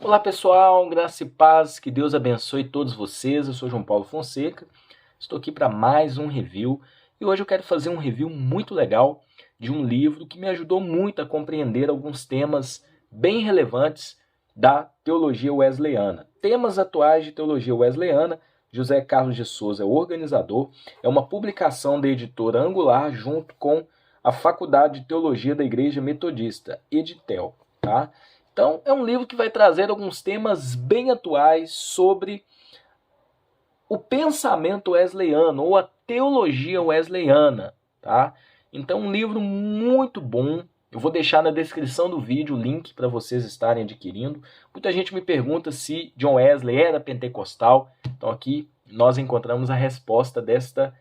Olá pessoal, graça e paz, que Deus abençoe todos vocês. Eu sou João Paulo Fonseca, estou aqui para mais um review e hoje eu quero fazer um review muito legal de um livro que me ajudou muito a compreender alguns temas bem relevantes da teologia wesleyana. Temas atuais de teologia wesleyana. José Carlos de Souza é o organizador, é uma publicação da editora Angular junto com a Faculdade de Teologia da Igreja Metodista, Editel, tá? Então, é um livro que vai trazer alguns temas bem atuais sobre o pensamento wesleyano ou a teologia wesleyana, tá? Então, um livro muito bom. Eu vou deixar na descrição do vídeo o link para vocês estarem adquirindo. Muita gente me pergunta se John Wesley era pentecostal. Então, aqui nós encontramos a resposta desta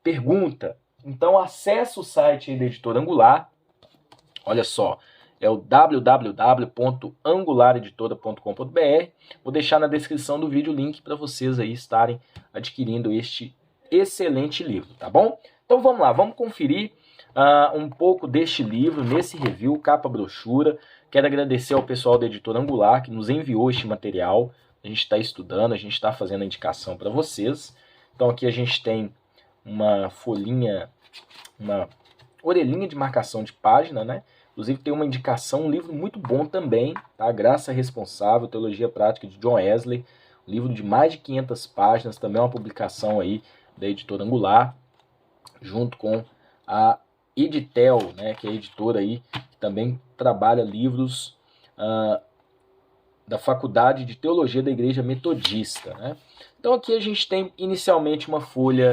pergunta. Então, acesse o site da editora Angular. Olha só. É o www.angulareditora.com.br. Vou deixar na descrição do vídeo o link para vocês aí estarem adquirindo este excelente livro, tá bom? Então vamos lá, vamos conferir um pouco deste livro nesse review, capa brochura. Quero agradecer ao pessoal da editora Angular que nos enviou este material. A gente está estudando, a gente está fazendo a indicação para vocês. Então aqui a gente tem uma folhinha, uma orelhinha de marcação de página, né? Inclusive tem uma indicação, um livro muito bom também, tá? Graça Responsável, Teologia Prática de John Wesley, um livro de mais de 500 páginas, também é uma publicação aí da editora Angular, junto com a Editel, né, que é a editora aí que também trabalha livros da Faculdade de Teologia da Igreja Metodista, né? Então aqui a gente tem inicialmente uma folha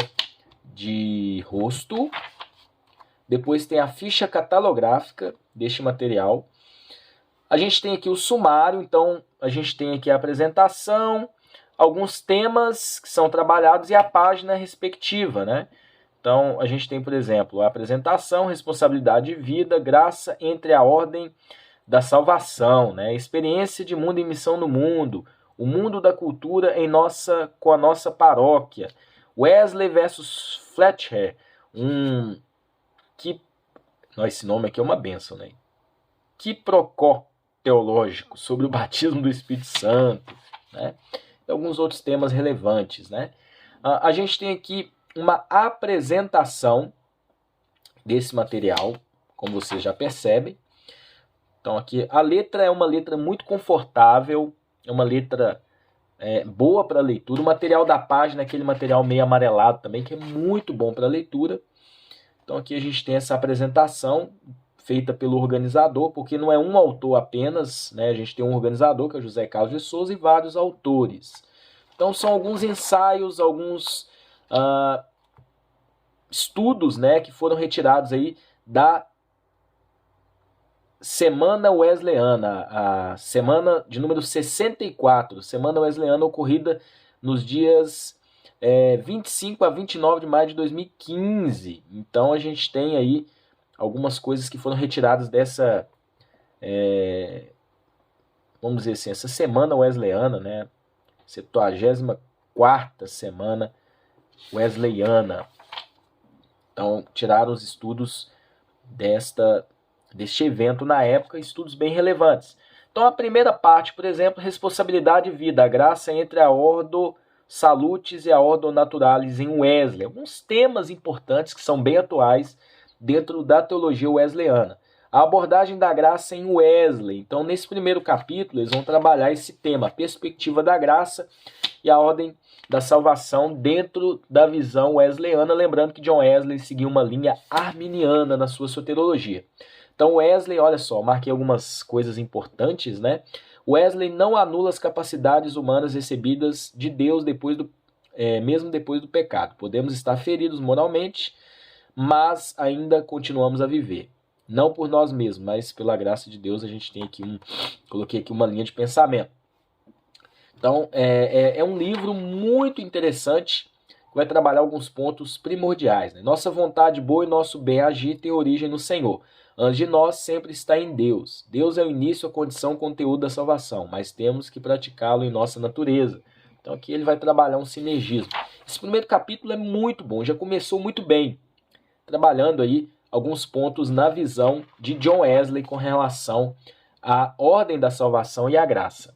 de rosto. Depois tem a ficha catalográfica deste material. A gente tem aqui o sumário, então a gente tem aqui a apresentação, alguns temas que são trabalhados e a página respectiva, né? Então a gente tem, por exemplo, a apresentação, responsabilidade de vida, graça entre a ordem da salvação, né? Experiência de mundo em missão no mundo, o mundo da cultura com a nossa paróquia, Wesley versus Fletcher, esse nome aqui é uma bênção, né? Quiprocó teológico sobre o batismo do Espírito Santo, né? E alguns outros temas relevantes, né? A gente tem aqui uma apresentação desse material, como vocês já percebem. Então aqui a letra é uma letra muito confortável, é uma letra boa para leitura. O material da página é aquele material meio amarelado também, que é muito bom para leitura. Então aqui a gente tem essa apresentação feita pelo organizador, porque não é um autor apenas, né? A gente tem um organizador, que é José Carlos de Souza, e vários autores. Então são alguns ensaios, alguns estudos, né, que foram retirados aí da Semana Wesleyana, a semana de número 64, Semana Wesleyana ocorrida nos dias 25 a 29 de maio de 2015. Então a gente tem aí algumas coisas que foram retiradas dessa, vamos dizer assim, essa semana wesleyana, né? 74ª semana wesleyana. Então tiraram os estudos deste evento na época, estudos bem relevantes. Então a primeira parte, por exemplo, responsabilidade de vida, a graça entre a ordo salutis e a ordo naturalis em Wesley. Alguns temas importantes que são bem atuais dentro da teologia wesleyana. A abordagem da graça em Wesley. Então, nesse primeiro capítulo, eles vão trabalhar esse tema, a perspectiva da graça e a ordem da salvação dentro da visão wesleyana. Lembrando que John Wesley seguia uma linha arminiana na sua soteriologia. Então, Wesley, olha só, marquei algumas coisas importantes, né? Wesley não anula as capacidades humanas recebidas de Deus mesmo depois do pecado. Podemos estar feridos moralmente, mas ainda continuamos a viver. Não por nós mesmos, mas pela graça de Deus. A gente tem aqui coloquei aqui uma linha de pensamento. Então, é um livro muito interessante que vai trabalhar alguns pontos primordiais, né? Nossa vontade boa e nosso bem agir tem origem no Senhor. Antes de nós sempre está em Deus. Deus é o início, a condição, o conteúdo da salvação, mas temos que praticá-lo em nossa natureza. Então aqui ele vai trabalhar um sinergismo. Esse primeiro capítulo é muito bom, já começou muito bem, trabalhando aí alguns pontos na visão de John Wesley com relação à ordem da salvação e à graça.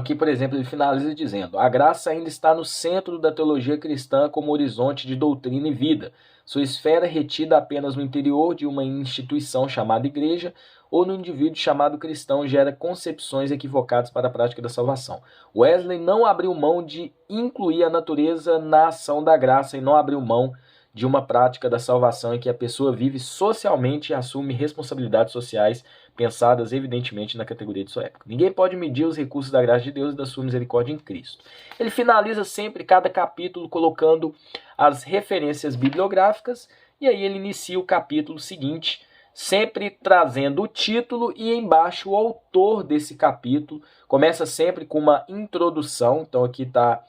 Aqui, por exemplo, ele finaliza dizendo: a graça ainda está no centro da teologia cristã como horizonte de doutrina e vida. Sua esfera é retida apenas no interior de uma instituição chamada igreja ou no indivíduo chamado cristão gera concepções equivocadas para a prática da salvação. Wesley não abriu mão de incluir a natureza na ação da graça e não abriu mão de uma prática da salvação em que a pessoa vive socialmente e assume responsabilidades sociais pensadas evidentemente na categoria de sua época. Ninguém pode medir os recursos da graça de Deus e da sua misericórdia em Cristo. Ele finaliza sempre cada capítulo colocando as referências bibliográficas e aí ele inicia o capítulo seguinte, sempre trazendo o título e embaixo o autor desse capítulo. Começa sempre com uma introdução, então aqui está...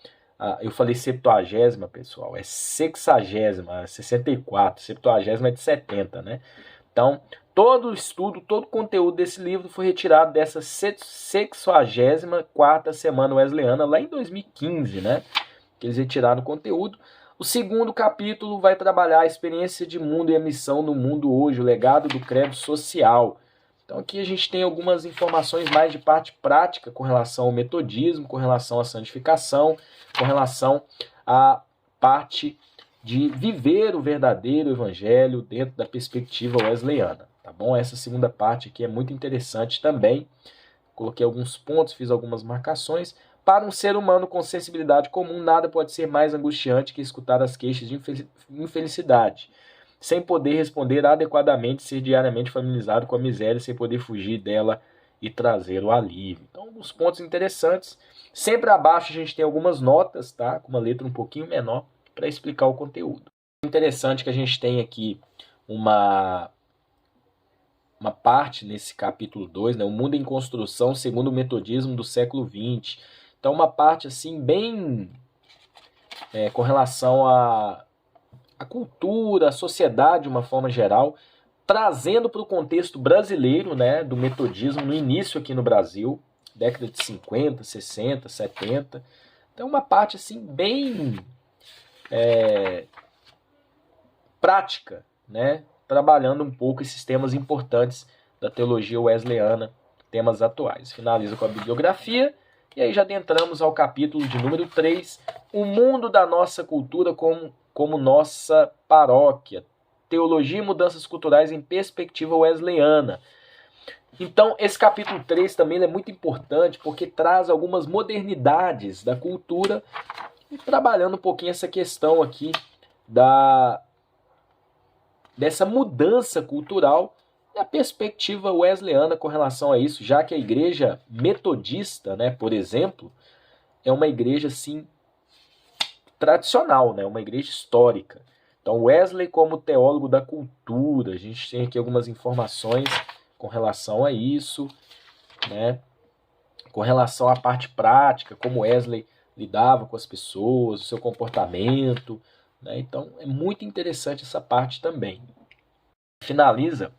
eu falei 70ª, pessoal, é 60ª, 64, 70ª é de 70, né? Então, todo o estudo, todo o conteúdo desse livro foi retirado dessa 64ª semana wesleyana, lá em 2015, né? Que eles retiraram o conteúdo. O segundo capítulo vai trabalhar a experiência de mundo e a missão no mundo hoje, o legado do credo social. Então aqui a gente tem algumas informações mais de parte prática com relação ao metodismo, com relação à santificação, com relação à parte de viver o verdadeiro evangelho dentro da perspectiva wesleyana, tá bom? Essa segunda parte aqui é muito interessante também. Coloquei alguns pontos, fiz algumas marcações. Para um ser humano com sensibilidade comum, nada pode ser mais angustiante que escutar as queixas de infelicidade, sem poder responder adequadamente, ser diariamente familiarizado com a miséria, sem poder fugir dela e trazer o alívio. Então, alguns pontos interessantes. Sempre abaixo a gente tem algumas notas, tá? Com uma letra um pouquinho menor, para explicar o conteúdo. Interessante que a gente tem aqui uma parte nesse capítulo 2, né? O mundo em construção segundo o metodismo do século XX. Então, uma parte assim bem com relação à cultura, à sociedade de uma forma geral, trazendo para o contexto brasileiro, né, do metodismo no início aqui no Brasil, década de 50, 60, 70. Então, uma parte assim bem prática, né, trabalhando um pouco esses temas importantes da teologia wesleyana, temas atuais. Finaliza com a bibliografia. E aí já adentramos ao capítulo de número 3, o mundo da nossa cultura como nossa paróquia, teologia e mudanças culturais em perspectiva wesleyana. Então, esse capítulo 3 também é muito importante porque traz algumas modernidades da cultura e trabalhando um pouquinho essa questão aqui dessa mudança cultural e a perspectiva wesleyana com relação a isso, já que a igreja metodista, né, por exemplo, é uma igreja assim tradicional, né, uma igreja histórica. Então Wesley como teólogo da cultura, a gente tem aqui algumas informações com relação a isso, né, com relação à parte prática, como Wesley lidava com as pessoas, o seu comportamento, né, então é muito interessante essa parte também. Finaliza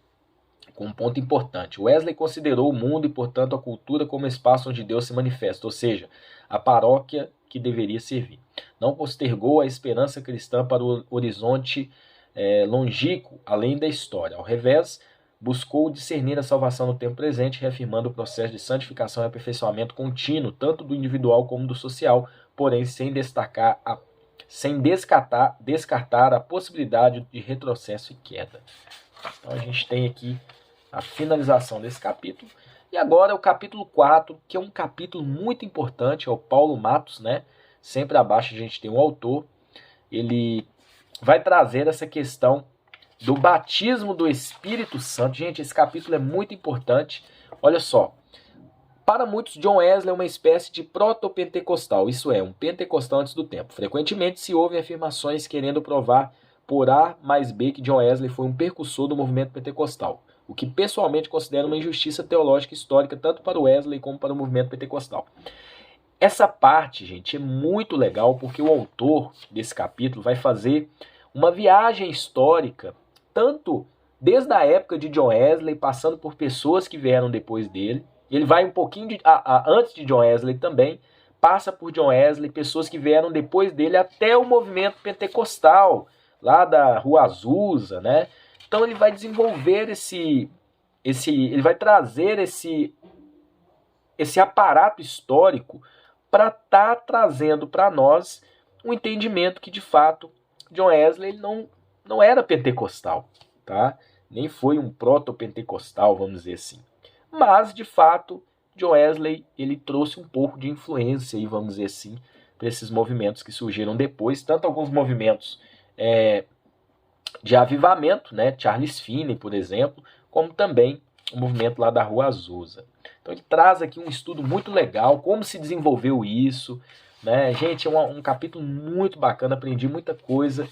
com um ponto importante. Wesley considerou o mundo e, portanto, a cultura como espaço onde Deus se manifesta, ou seja, a paróquia que deveria servir. Não postergou a esperança cristã para o horizonte longínquo, além da história. Ao revés, buscou discernir a salvação no tempo presente, reafirmando o processo de santificação e aperfeiçoamento contínuo, tanto do individual como do social, porém sem descartar a possibilidade de retrocesso e queda. Então a gente tem aqui a finalização desse capítulo. E agora o capítulo 4, que é um capítulo muito importante, é o Paulo Matos, né? Sempre abaixo a gente tem o autor. Ele vai trazer essa questão do batismo do Espírito Santo. Gente, esse capítulo é muito importante. Olha só. Para muitos, John Wesley é uma espécie de proto-pentecostal, isso é, um pentecostal antes do tempo. Frequentemente se ouvem afirmações querendo provar por A mais B que John Wesley foi um precursor do movimento pentecostal, o que pessoalmente considero uma injustiça teológica e histórica tanto para Wesley como para o movimento pentecostal. Essa parte, gente, é muito legal porque o autor desse capítulo vai fazer uma viagem histórica, tanto desde a época de John Wesley, passando por pessoas que vieram depois dele. Ele vai um pouquinho antes de John Wesley também, passa por John Wesley, pessoas que vieram depois dele, até o movimento pentecostal, lá da Rua Azusa, né? Então ele vai desenvolver ele vai trazer esse aparato histórico para estar trazendo para nós um entendimento que, de fato, John Wesley não era pentecostal, tá? Nem foi um proto-pentecostal, vamos dizer assim. Mas, de fato, John Wesley ele trouxe um pouco de influência, aí, vamos dizer assim, para esses movimentos que surgiram depois, tanto alguns movimentos de avivamento, né? Charles Finney, por exemplo, como também o movimento lá da Rua Azusa. Então ele traz aqui um estudo muito legal, como se desenvolveu isso, né? Gente, é um capítulo muito bacana, aprendi muita coisa,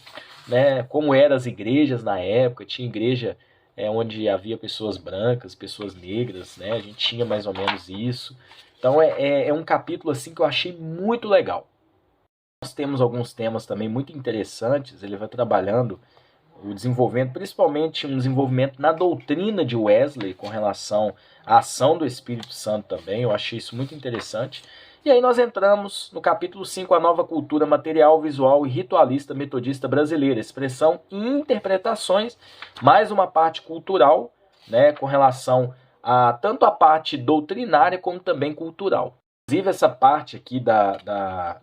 né? Como eram as igrejas na época, tinha igreja onde havia pessoas brancas, pessoas negras, né? A gente tinha mais ou menos isso. Então é um capítulo assim que eu achei muito legal. Nós temos alguns temas também muito interessantes, ele vai trabalhando o desenvolvimento, principalmente um desenvolvimento na doutrina de Wesley com relação à ação do Espírito Santo também, eu achei isso muito interessante. E aí nós entramos no capítulo 5, a nova cultura material, visual e ritualista metodista brasileira, expressão e interpretações, mais uma parte cultural, né, com relação a tanto a parte doutrinária como também cultural. Inclusive essa parte aqui da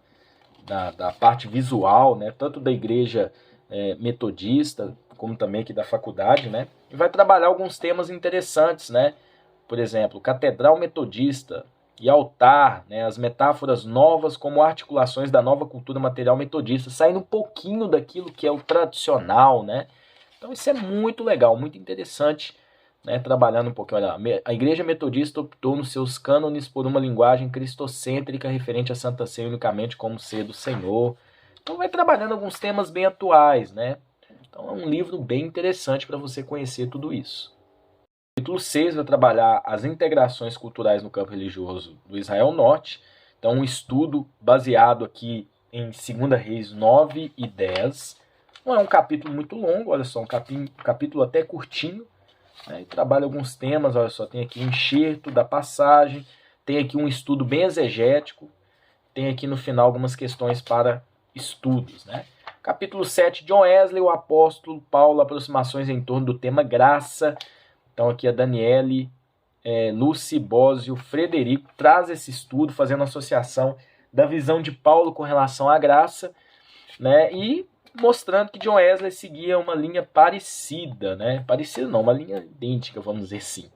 parte visual, né, tanto da igreja metodista, como também aqui da faculdade, né? E vai trabalhar alguns temas interessantes, né? Por exemplo, catedral metodista e altar, né? As metáforas novas como articulações da nova cultura material metodista, saindo um pouquinho daquilo que é o tradicional, né? Então isso é muito legal, muito interessante, né? Trabalhando um pouquinho. Olha, a igreja metodista optou nos seus cânones por uma linguagem cristocêntrica referente à Santa Ceia unicamente como ser do Senhor. Então vai trabalhando alguns temas bem atuais, né? Então é um livro bem interessante para você conhecer tudo isso. O capítulo 6 vai trabalhar as integrações culturais no campo religioso do Israel Norte. Então um estudo baseado aqui em 2 Reis 9 e 10. Não é um capítulo muito longo, olha só, um capítulo até curtinho. Né? E trabalha alguns temas, olha só, tem aqui um enxerto da passagem, tem aqui um estudo bem exegético, tem aqui no final algumas questões para estudos, né? Capítulo 7, John Wesley, o apóstolo Paulo, aproximações em torno do tema graça. Então aqui a Daniele, Lucy, Bósio, Frederico traz esse estudo, fazendo associação da visão de Paulo com relação à graça, né? E mostrando que John Wesley seguia uma linha parecida, né? Parecida não, uma linha idêntica, vamos dizer assim.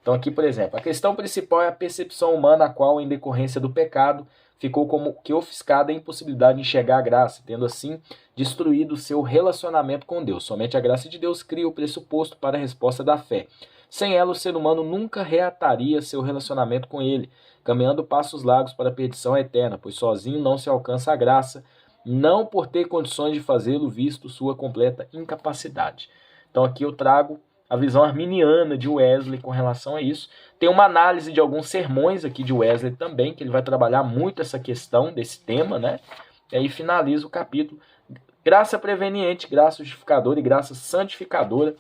Então aqui, por exemplo, a questão principal é a percepção humana, a qual, em decorrência do pecado, ficou como que ofuscada a impossibilidade de enxergar a graça, tendo assim destruído o seu relacionamento com Deus. Somente a graça de Deus cria o pressuposto para a resposta da fé. Sem ela, o ser humano nunca reataria seu relacionamento com ele, caminhando passos largos para a perdição eterna, pois sozinho não se alcança a graça, não por ter condições de fazê-lo, visto sua completa incapacidade. Então aqui eu trago a visão arminiana de Wesley com relação a isso. Tem uma análise de alguns sermões aqui de Wesley também, que ele vai trabalhar muito essa questão desse tema, né? E aí finaliza o capítulo. Graça preveniente, graça justificadora e graça santificadora.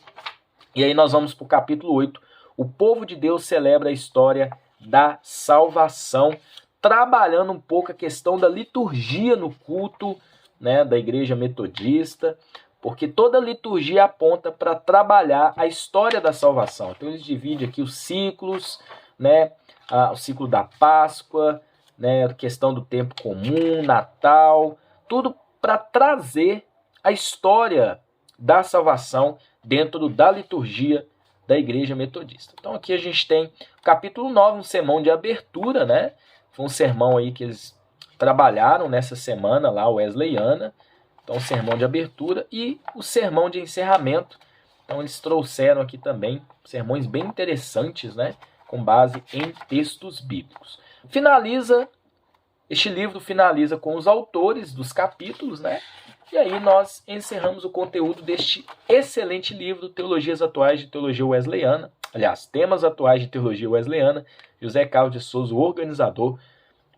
E aí nós vamos para o capítulo 8. O povo de Deus celebra a história da salvação, trabalhando um pouco a questão da liturgia no culto, né, da igreja metodista, porque toda liturgia aponta para trabalhar a história da salvação. Então eles dividem aqui os ciclos, né, o ciclo da Páscoa, né, a questão do tempo comum, Natal, tudo para trazer a história da salvação dentro da liturgia da igreja metodista. Então aqui a gente tem o capítulo 9, um sermão de abertura, né? Foi um sermão aí que eles trabalharam nessa semana lá, wesleyana. Então, o sermão de abertura e o sermão de encerramento. Então, eles trouxeram aqui também sermões bem interessantes, né? Com base em textos bíblicos. Este livro finaliza com os autores dos capítulos, né? E aí nós encerramos o conteúdo deste excelente livro, Teologias Atuais de Teologia Wesleyana. Aliás, Temas Atuais de Teologia Wesleyana. José Carlos de Souza, o organizador.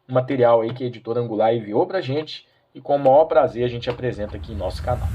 Um material aí que a Editora Angular enviou pra gente. E com o maior prazer a gente apresenta aqui em nosso canal.